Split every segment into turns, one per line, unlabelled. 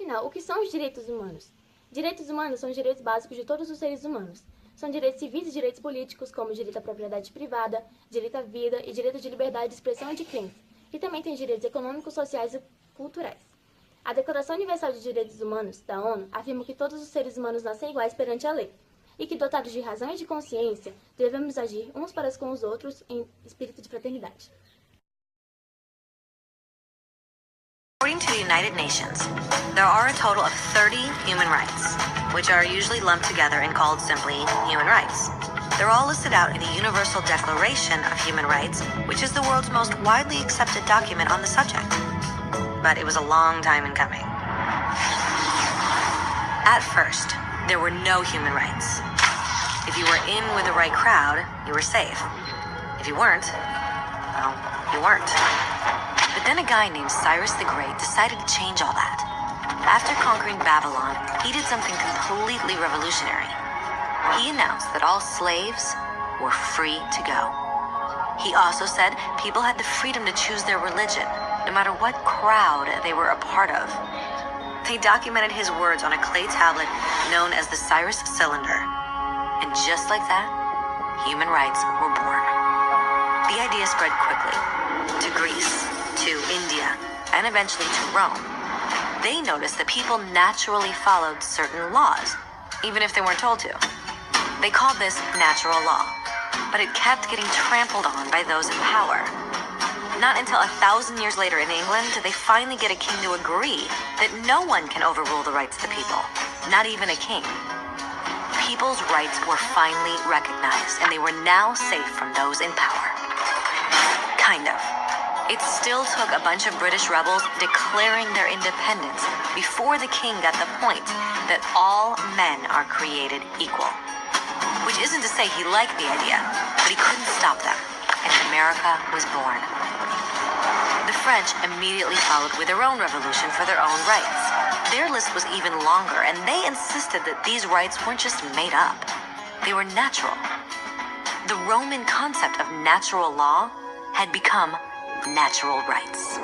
Afinal, o que são os direitos humanos? Direitos humanos são os direitos básicos de todos os seres humanos. São direitos civis e direitos políticos, como direito à propriedade privada, direito à vida e direito de liberdade de expressão e de crença. E também tem direitos econômicos, sociais e culturais. A Declaração Universal de Direitos Humanos, da ONU, afirma que todos os seres humanos nascem iguais perante a lei, e que, dotados de razão e de consciência, devemos agir uns para com os outros em espírito de fraternidade.
According to the United Nations, there are a total of 30 human rights, which are usually lumped together and called simply human rights. They're all listed out in the Universal Declaration of Human Rights, which is the world's most widely accepted document on the subject. But it was a long time in coming. At first, there were no human rights. If you were in with the right crowd, you were safe. If you weren't, well, you weren't. But then a guy named Cyrus the Great decided to change all that. After conquering Babylon, he did something completely revolutionary. He announced that all slaves were free to go. He also said people had the freedom to choose their religion, no matter what crowd they were a part of. They documented his words on a clay tablet known as the Cyrus Cylinder. And just like that, human rights were born. The idea spread quickly to Greece, to India, and eventually to Rome. They noticed that people naturally followed certain laws, even if they weren't told to. They called this natural law, but it kept getting trampled on by those in power. Not until 1,000 years later in England did they finally get a king to agree that no one can overrule the rights of the people, not even a king. People's rights were finally recognized, and they were now safe from those in power. Kind of. It still took a bunch of British rebels declaring their independence before the king got the point that all men are created equal. Which isn't to say he liked the idea, but he couldn't stop them, and America was born. The French immediately followed with their own revolution for their own rights. Their list was even longer, and they insisted that these rights weren't just made up. They were natural. The Roman concept of natural law had become natural rights.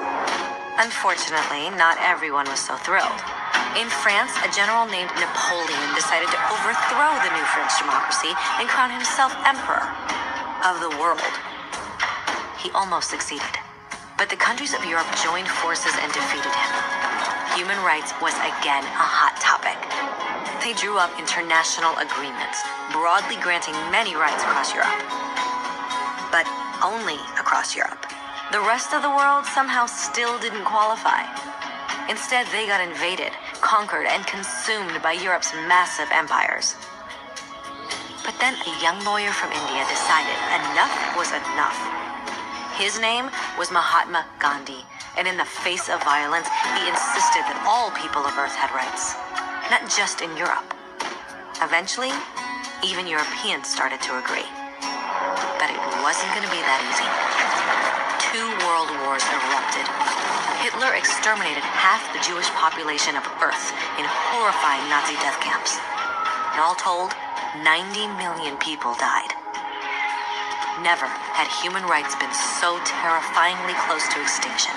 Unfortunately, not everyone was so thrilled. In France, a general named Napoleon decided to overthrow the new French democracy and crown himself emperor of the world. He almost succeeded. But the countries of Europe joined forces and defeated him. Human rights was again a hot topic. They drew up international agreements, broadly granting many rights across Europe. But only across Europe. The rest of the world somehow still didn't qualify. Instead, they got invaded, conquered, and consumed by Europe's massive empires. But then a young lawyer from India decided enough was enough. His name was Mahatma Gandhi, and in the face of violence, he insisted that all people of Earth had rights, not just in Europe. Eventually, even Europeans started to agree. But it wasn't going to be that easy. 2 world wars erupted. Hitler exterminated half the Jewish population of Earth in horrifying Nazi death camps. And all told, 90 million people died. Never had human rights been so terrifyingly close to extinction.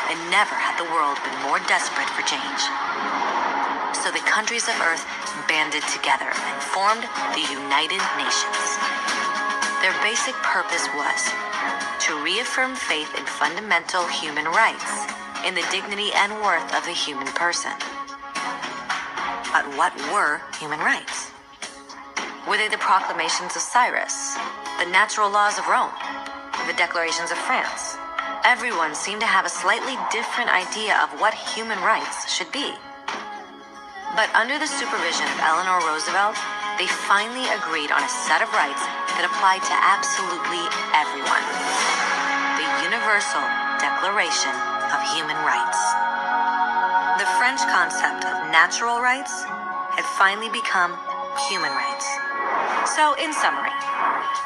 And never had the world been more desperate for change. So the countries of Earth banded together and formed the United Nations. Their basic purpose was to reaffirm faith in fundamental human rights, in the dignity and worth of the human person. But what were human rights? Were they the proclamations of Cyrus, the natural laws of Rome, the declarations of France? Everyone seemed to have a slightly different idea of what human rights should be. But under the supervision of Eleanor Roosevelt, they finally agreed on a set of rights that applied to absolutely everyone. The Universal Declaration of Human Rights. The French concept of natural rights had finally become human rights. So, in summary,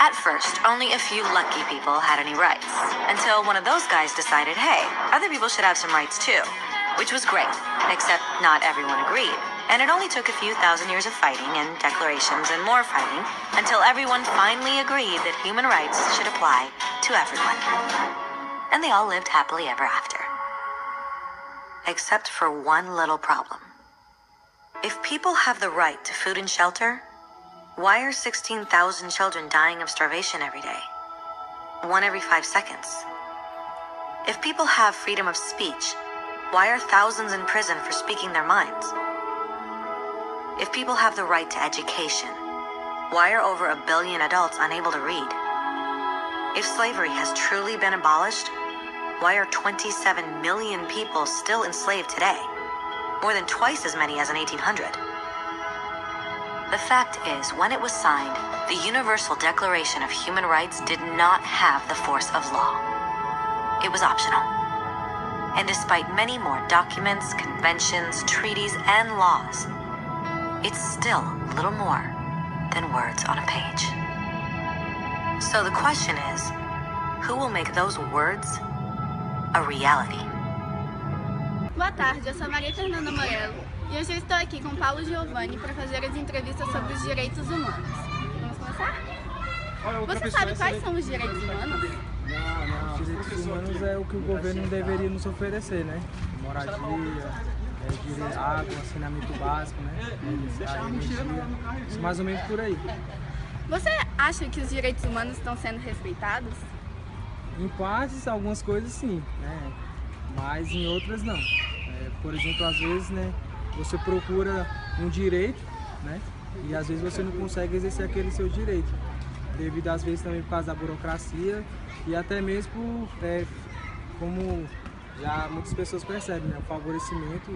at first, only a few lucky people had any rights, until one of those guys decided, hey, other people should have some rights too, which was great, except not everyone agreed. And it only took a few thousand years of fighting and declarations and more fighting until everyone finally agreed that human rights should apply to everyone. And they all lived happily ever after. except for one little problem. If people have the right to food and shelter, why are 16,000 children dying of starvation every day? 1 every 5 seconds. If people have freedom of speech, why are thousands in prison for speaking their minds? If people have the right to education, why are over 1 billion adults unable to read? If slavery has truly been abolished, why are 27 million people still enslaved today? More than twice as many as in 1800. The fact is, when it was signed, the Universal Declaration of Human Rights did not have the force of law. It was optional. And despite many more documents, conventions, treaties, and laws, it's still little more than words on a page. So the question is, who will make those words a reality?
Boa tarde, eu sou a Maria Fernanda Morello e hoje eu estou aqui com Paulo Giovanni para fazer as entrevistas sobre os direitos humanos. Vamos começar? Você sabe quais são os direitos humanos?
Os direitos humanos é o que o governo deveria nos oferecer, né? Moradia, água, saneamento básico, né? Energia, mais ou menos por aí.
Você acha que os direitos humanos estão sendo respeitados?
Em partes, algumas coisas sim, né? Mas em outras não. Por exemplo, às vezes, né, você procura um direito, né? E às vezes você não consegue exercer aquele seu direito, devido às vezes também por causa da burocracia e até mesmo como já muitas pessoas percebem, né? O favorecimento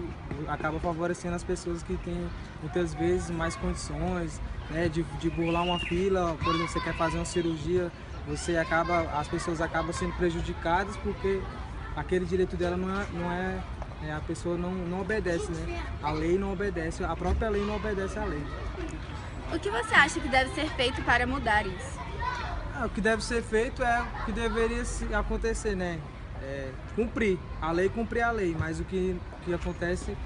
acaba favorecendo as pessoas que têm muitas vezes mais condições, né? De burlar uma fila, por exemplo, você quer fazer uma cirurgia, as pessoas acabam sendo prejudicadas porque aquele direito dela a pessoa não obedece, né? A lei não obedece, a própria lei não obedece à lei.
O que você acha que deve ser feito para mudar isso?
O que deve ser feito é o que deveria acontecer, né? Cumprir a lei, mas o que acontece,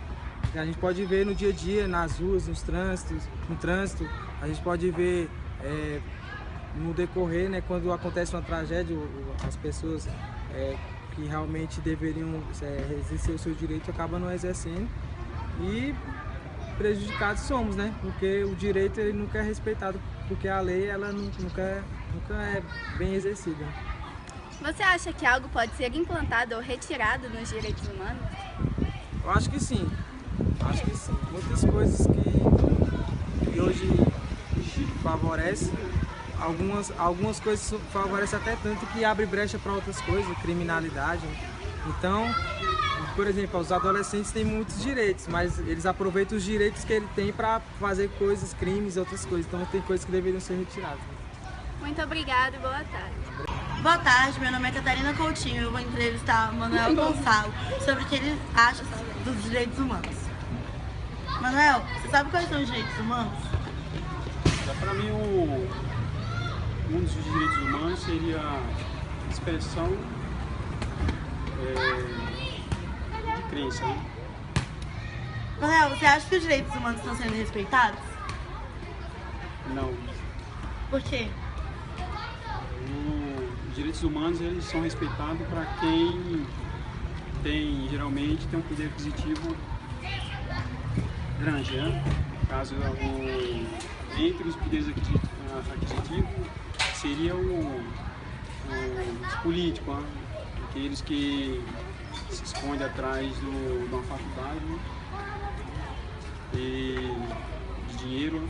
a gente pode ver no dia a dia, nas ruas, no trânsito, a gente pode ver no decorrer, né, quando acontece uma tragédia, as pessoas que realmente deveriam exercer o seu direito acabam não exercendo e prejudicados somos, né? Porque o direito ele nunca é respeitado, porque a lei ela nunca é bem exercida.
Você acha que algo pode ser implantado ou retirado nos direitos humanos?
Eu acho que sim. Muitas coisas que hoje favorecem, algumas coisas favorecem até tanto que abre brecha para outras coisas, criminalidade. Então, por exemplo, os adolescentes têm muitos direitos, mas eles aproveitam os direitos que ele tem para fazer coisas, crimes, outras coisas. Então tem coisas que deveriam ser retiradas.
Muito obrigada e boa tarde.
Boa tarde, meu nome é Catarina Coutinho e eu vou entrevistar o Manuel Gonçalo sobre o que ele acha dos direitos humanos. Manuel, você sabe quais são os direitos humanos?
Para mim, um dos direitos humanos seria a expressão de crença, né?
Manuel, você acha que os direitos humanos estão sendo respeitados?
Não.
Por quê?
Os direitos humanos eles são respeitados para quem geralmente tem um poder aquisitivo grande, né? No caso, entre os poderes aquisitivos seria os políticos, né? Aqueles que se escondem atrás de uma faculdade, né? E de dinheiro, né?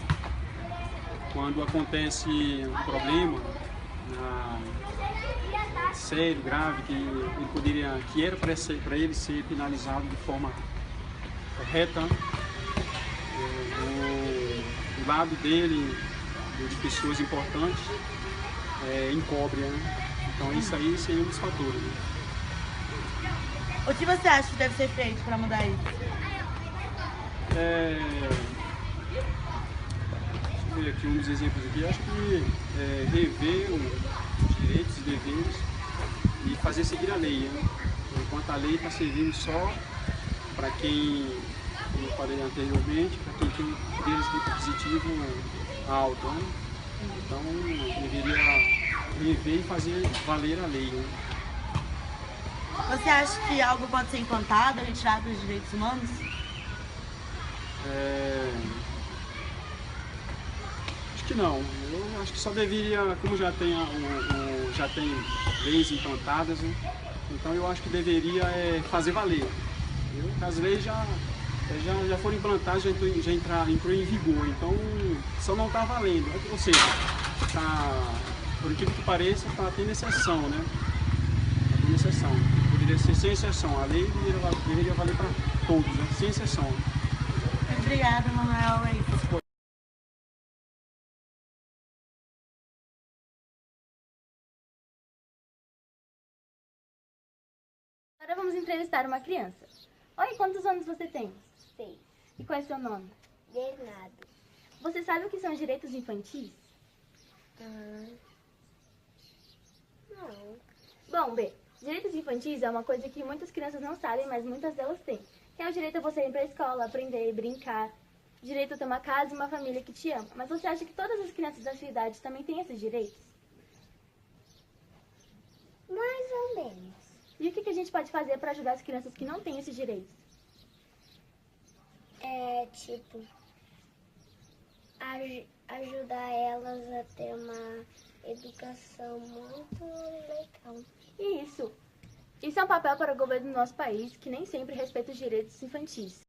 Quando acontece um problema sério, grave, que era para ele ser penalizado de forma correta, o lado dele, de pessoas importantes, encobre, né? Então isso aí seria um dos fatores, né?
O que você acha que deve ser feito para mudar isso?
Deixa eu ver aqui um dos exemplos aqui. Acho que rever os direitos e deveres e fazer seguir a lei, né? Enquanto a lei está servindo só para quem, como eu falei anteriormente, para quem tem um poder aquisitivo alto, né? Então deveria rever e fazer valer a lei, né?
Você acha que algo pode ser implantado, retirado dos direitos humanos?
Acho que não. Eu acho que só deveria, como já tem, já tem leis implantadas, né? Então eu acho que deveria fazer valer. As leis já foram implantadas, já entrou em vigor, então só não está valendo. Ou seja, por incrível que pareça, está tendo exceção, né? Está tendo exceção. Poderia ser sem exceção. A lei deveria valer para todos, né? Sem exceção.
Obrigada, Manuel.
Agora vamos entrevistar uma criança. Oi, quantos anos você tem?
6.
E qual é seu nome?
Bernardo.
Você sabe o que são direitos infantis?
Não.
Bom, B, direitos infantis é uma coisa que muitas crianças não sabem, mas muitas delas têm. Que é o direito a você ir para a escola, aprender, brincar. Direito a ter uma casa e uma família que te ama. Mas você acha que todas as crianças da sua idade também têm esses direitos?
Mais ou menos.
E o que a gente pode fazer para ajudar as crianças que não têm esses direitos?
Tipo, ajudar elas a ter uma educação muito legal.
E isso é um papel para o governo do nosso país, que nem sempre respeita os direitos infantis.